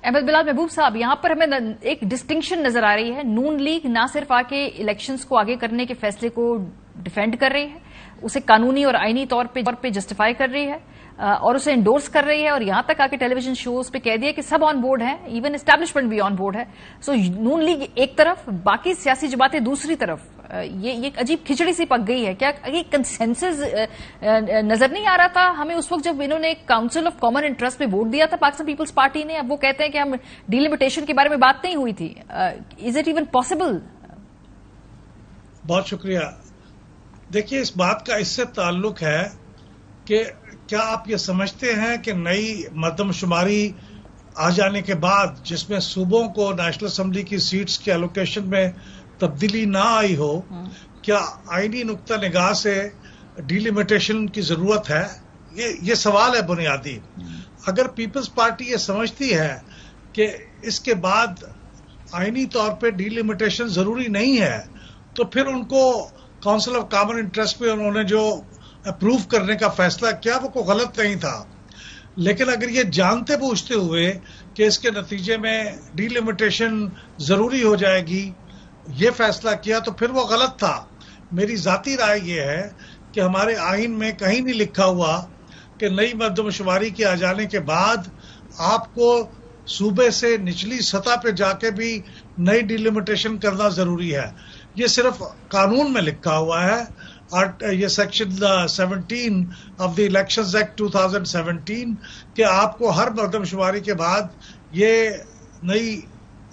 अहमद बिलाल महबूब साहब, यहां पर हमें एक डिस्टिंक्शन नजर आ रही है। नून लीग ना सिर्फ आके इलेक्शंस को आगे करने के फैसले को डिफेंड कर रही है, उसे कानूनी और आईनी तौर पे जस्टिफाई कर रही है और उसे इंडोर्स कर रही है, और यहां तक आके टेलीविजन शोज पे कह दिया कि सब ऑन बोर्ड है, इवन एस्टैब्लिशमेंट भी ऑन बोर्ड है। सो नून लीग एक तरफ, बाकी सियासी जमातें दूसरी तरफ। ये एक अजीब खिचड़ी सी पक गई है। क्या ये कंसेंसस नजर नहीं आ रहा था हमें उस वक्त जब इन्होंने काउंसिल ऑफ कॉमन इंटरेस्ट पे वोट दिया था पाकिस्तान पीपल्स पार्टी ने? अब वो कहते हैं कि हम डिलिमिटेशन के बारे में बात नहीं हुई थी। Is it even possible? बहुत शुक्रिया। देखिए, इस बात का इससे ताल्लुक है कि क्या आप ये समझते हैं कि नई मर्दमशुमारी आ जाने के बाद, जिसमें सूबों को नेशनल असेंबली की सीट्स के एलोकेशन में तब्दीली ना आई हो, क्या आईनी नुक्ता निगाह से डिलिमिटेशन की जरूरत है? ये सवाल है बुनियादी। अगर पीपल्स पार्टी ये समझती है कि इसके बाद आईनी तौर पे डिलिमिटेशन जरूरी नहीं है, तो फिर उनको काउंसिल ऑफ कॉमन इंटरेस्ट में उन्होंने जो अप्रूव करने का फैसला किया वो कोई गलत नहीं था। लेकिन अगर ये जानते बूझते हुए कि इसके नतीजे में डिलिमिटेशन जरूरी हो जाएगी, ये फैसला किया, तो फिर वो गलत था। मेरी जाती राय ये है कि हमारे आइन में कहीं नहीं लिखा हुआ कि नई मर्दमशुमारी के आ जाने के बाद आपको सूबे से निचली सतह पे जाके भी नई डिलिमिटेशन करना जरूरी है। ये सिर्फ कानून में लिखा हुआ है। ये section 17 of the elections act 2017 कि आपको हर मर्दमशुमारी के बाद ये नई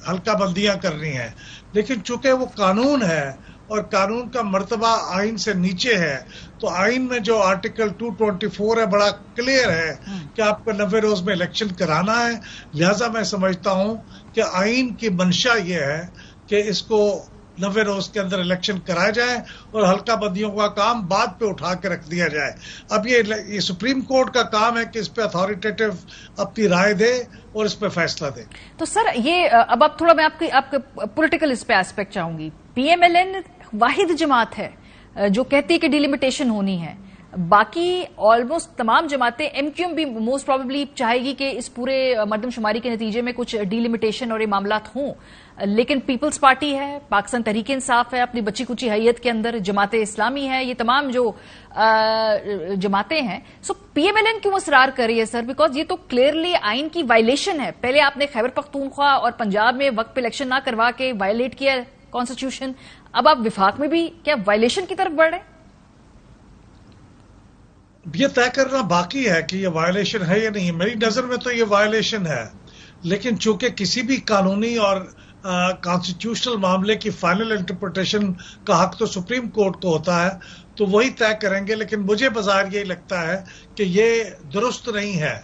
हल्का बंदियां करनी है। लेकिन चूंकि वो कानून है और कानून का मर्तबा आइन से नीचे है, तो आइन में जो आर्टिकल 224 है बड़ा क्लियर है कि आपको 90 रोज में इलेक्शन कराना है। लिहाजा मैं समझता हूं कि आइन की मंशा ये है कि इसको 90 रोज के अंदर इलेक्शन कराया जाए और हल्का बंदियों का काम बाद पे उठा के रख दिया जाए। अब ये सुप्रीम कोर्ट का काम है कि इस पे अथॉरिटेटिव अपनी राय दे और इस पे फैसला दे। तो सर, ये अब थोड़ा मैं आपके पॉलिटिकल इस पे एस्पेक्ट चाहूंगी। पीएमएलएन वाहिद जमात है जो कहती है कि डिलिमिटेशन होनी है। बाकी ऑलमोस्ट तमाम जमातें, एमक्यूएम भी मोस्ट प्रोबेबली चाहेगी कि इस पूरे मर्दमशुमारी के नतीजे में कुछ डिलिमिटेशन और ये मामलात हों। लेकिन पीपल्स पार्टी है, पाकिस्तान तहरीक इंसाफ है अपनी बच्ची कुची हैयत के अंदर, जमात इस्लामी है, ये तमाम जो जमातें हैं। सो पीएमएलएन क्यों असरार कर रही है सर? बिकॉज ये तो क्लियरली आइन की वायलेशन है। पहले आपने खैबर पख्तूनख्वा और पंजाब में वक्त पे इलेक्शन ना करवा के वायलेट किया कॉन्स्टिट्यूशन, अब आप विफाक में भी क्या वायलेशन की तरफ बढ़ रहे हैं? ये तय करना बाकी है कि ये वायलेशन है या नहीं। मेरी नजर में तो ये वायलेशन है, लेकिन चूंकि किसी भी कानूनी और कॉन्स्टिट्यूशनल मामले की फाइनल इंटरप्रिटेशन का हक तो सुप्रीम कोर्ट को होता है, तो वही तय करेंगे। लेकिन मुझे बाजार यही लगता है कि ये दुरुस्त नहीं है।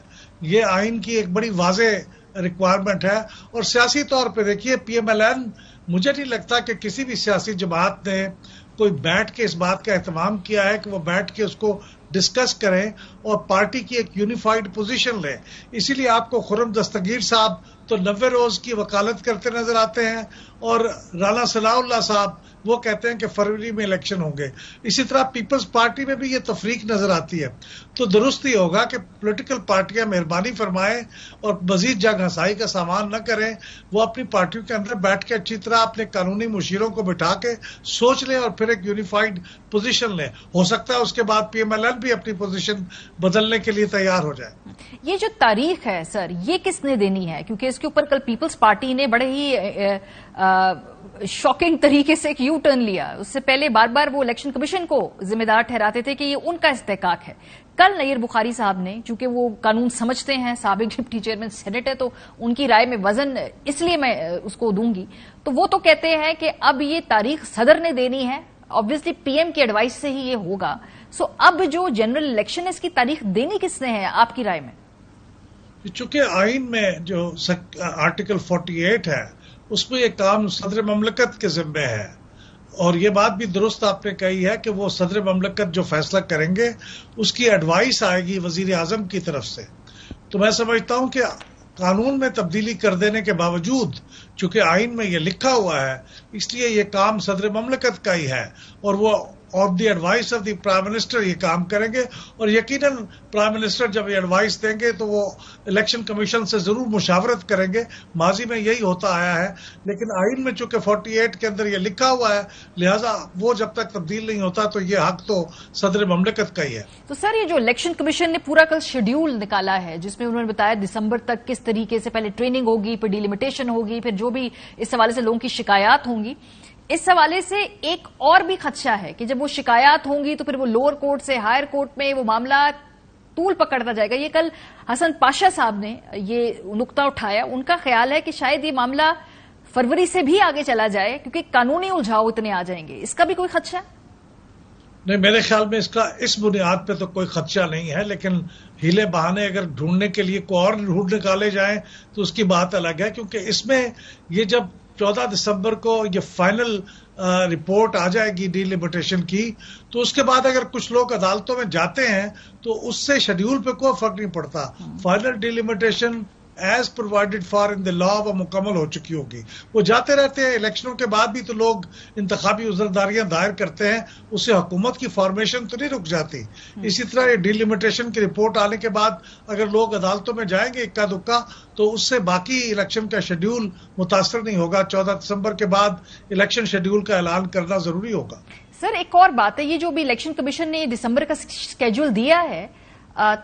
ये आइन की एक बड़ी वाजे रिक्वायरमेंट है। और सियासी तौर पे देखिए, पीएमएलएन, मुझे नहीं लगता कि किसी भी सियासी जमात ने कोई बैठ के इस बात का एहतमाम किया है कि वो बैठ के उसको डिस्कस करें और पार्टी की एक यूनिफाइड पोजीशन लें। इसीलिए आपको खुर्रम दस्तगीर साहब तो 90 रोज की वकालत करते नजर आते हैं और राना सलाउल्लाह साहब वो कहते हैं कि फरवरी में इलेक्शन होंगे। इसी तरह पीपल्स पार्टी में भी ये तफरीक नजर आती है। तो दुरुस्त ही होगा कि पॉलिटिकल पार्टियां मेहरबानी फरमाएं और मजीद जंग हंसाई का सामान न करें। वो अपनी पार्टियों के अंदर बैठ के अच्छी तरह अपने कानूनी मुशीरों को बिठा के सोच लें और फिर एक यूनिफाइड पोजीशन लें। हो सकता है उसके बाद पीएमएलएन भी अपनी पोजीशन बदलने के लिए तैयार हो जाए। ये जो तारीख है सर, ये किसने देनी है? क्योंकि इसके ऊपर कल पीपल्स पार्टी ने बड़े ही शॉकिंग तरीके से एक यू टर्न लिया। उससे पहले बार बार वो इलेक्शन कमीशन को जिम्मेदार ठहराते थे कि ये उनका इस्तेकाक है। कल नईर बुखारी साहब ने, चूंकि वो कानून समझते हैं, साबिक डिप्टी चेयरमैन सेनेट है, तो उनकी राय में वजन इसलिए मैं उसको दूंगी, तो वो तो कहते हैं कि अब ये तारीख सदर ने देनी है। ऑब्वियसली पीएम की एडवाइस से ही ये होगा। सो अब जो जनरल इलेक्शन है, इसकी तारीख देनी किसने है आपकी राय में? चूंकि आइन में जो आर्टिकल 48 है, उसमें ये काम सदर ममलकत के जिम्मे है। और ये बात भी दुरुस्त आपने कही है कि वो सदर ममलकत जो फैसला करेंगे उसकी एडवाइस आएगी वजीर आजम की तरफ से। तो मैं समझता हूं कि कानून में तब्दीली कर देने के बावजूद, चूंकि आइन में ये लिखा हुआ है, इसलिए ये काम सदर ममलकत का ही है और वो on the advice of the prime minister یہ کام کریں گے، اور یقیناً پرائم منسٹر جب یہ ایڈوائس دیں گے تو وہ الیکشن کمیشن سے ضرور مشاورت کریں گے. ماضی میں یہی ہوتا آیا ہے، لیکن آئین میں چونکہ 48 کے اندر یہ لکھا ہوا ہے، لہذا وہ جب تک تبدیل نہیں ہوتا تو یہ حق تو صدر مملکت کا ہی ہے. تو سر یہ جو الیکشن کمیشن نے پورا کل شیڈیول نکالا ہے، جس میں انہوں نے بتایا دسمبر تک کس طریقے سے پہلے ٹریننگ ہوگی، پھر ڈیلیمیٹیشن ہوگی، پھر جو بھی اس حوالے سے لوگوں کی شکایات ہوں گی، اس حوالے سے ایک اور بھی خدشہ ہے کہ جب وہ شکایات ہوں گی تو پھر وہ لوور کورٹ سے ہائر کورٹ میں وہ معاملہ طول پکڑتا جائے گا. یہ کل حسن پاشا صاحب نے یہ نقطہ اٹھایا. ان کا خیال ہے کہ شاید یہ معاملہ فروری سے بھی آگے چلا جائے کیونکہ قانونی الجھاؤ اتنے آ جائیں گے. اس کا بھی کوئی خدشہ ہے؟ نہیں، میرے خیال میں اس بنیاد پہ تو کوئی خدشہ نہیں ہے، لیکن ہیلے بہانے اگر ڈھونڈنے کے لیے کوئی اور ڈھونڈ نکالے جائیں تو اس کی بات الگ ہے، کیونکہ اس میں یہ جب 14 دسمبر کو یہ فائنل رپورٹ آ جائے گی ڈیلیمیٹیشن کی، تو اس کے بعد اگر کچھ لوگ عدالتوں میں جاتے ہیں تو اس سے شیڈیول پہ کوئی فرق نہیں پڑتا. Final delimitation as provided for in the law وہ مکمل ہو چکی ہوگی. وہ جاتے رہتے ہیں، الیکشنوں کے بعد بھی تو لوگ انتخابی عذرداریاں دائر کرتے ہیں، اس سے حکومت کی فارمیشن تو نہیں رک جاتی. اسی طرح یہ ڈیلیمیٹیشن کی رپورٹ آنے کے بعد اگر لوگ عدالتوں میں جائیں گے اکا دکا تو اس سے باقی الیکشن کا شیڈیول متاثر نہیں ہوگا. 14 دسمبر کے بعد الیکشن شیڈیول کا اعلان کرنا ضروری ہوگا. سر ایک اور بات ہے، یہ جو بھی الیکشن کمیشن نے دسمبر کا اسکیڈول دیا ہے،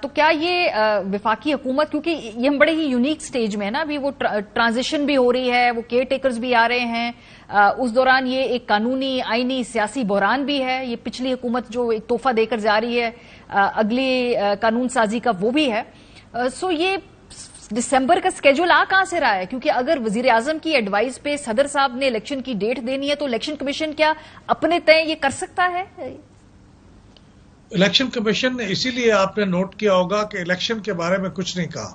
تو کیا یہ وفاقی حکومت، کیونکہ یہ ہم بڑے ہی یونیک سٹیج میں ہے نا، ابھی وہ ٹرانزیشن بھی ہو رہی ہے، وہ کیئر ٹیکرز بھی آ رہے ہیں، اس دوران یہ ایک قانونی آئینی سیاسی بحران بھی ہے. یہ پچھلی حکومت جو ایک تحفہ دے کر جا رہی ہے اگلی قانون سازی کا، وہ بھی ہے. سو یہ دسمبر کا اسکیڈول کہاں سے رہا ہے؟ کیونکہ اگر وزیر اعظم کی ایڈوائز پہ صدر صاحب نے الیکشن کی ڈیٹ دینی ہے تو الیکشن کمیشن کیا اپنے طے یہ کر سکتا ہے؟ الیکشن کمیشن نے اسی لیے آپ نے نوٹ کیا ہوگا کہ الیکشن کے بارے میں کچھ نہیں کہا.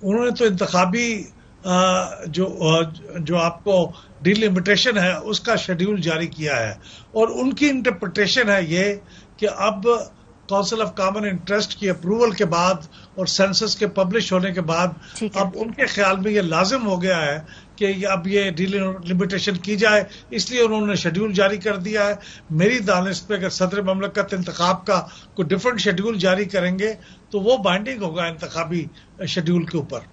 انہوں نے تو انتخابی جو آپ کو ڈیلیمیٹیشن ہے اس کا شیڈیول جاری کیا ہے، اور ان کی انٹرپریٹیشن ہے یہ کہ اب کونسل آف کامن انٹرسٹ کی اپروول کے بعد اور سینسس کے پبلش ہونے کے بعد اب ان کے خیال میں یہ لازم ہو گیا ہے کہ اب یہ ڈیلیمیٹیشن کی جائے، اس لیے انہوں نے شیڈیول جاری کر دیا ہے. میری دانست پہ اگر صدر مملکت انتخاب کا کوئی ڈفرنٹ شیڈیول جاری کریں گے تو وہ بائنڈنگ ہوگا انتخابی شیڈیول کے اوپر.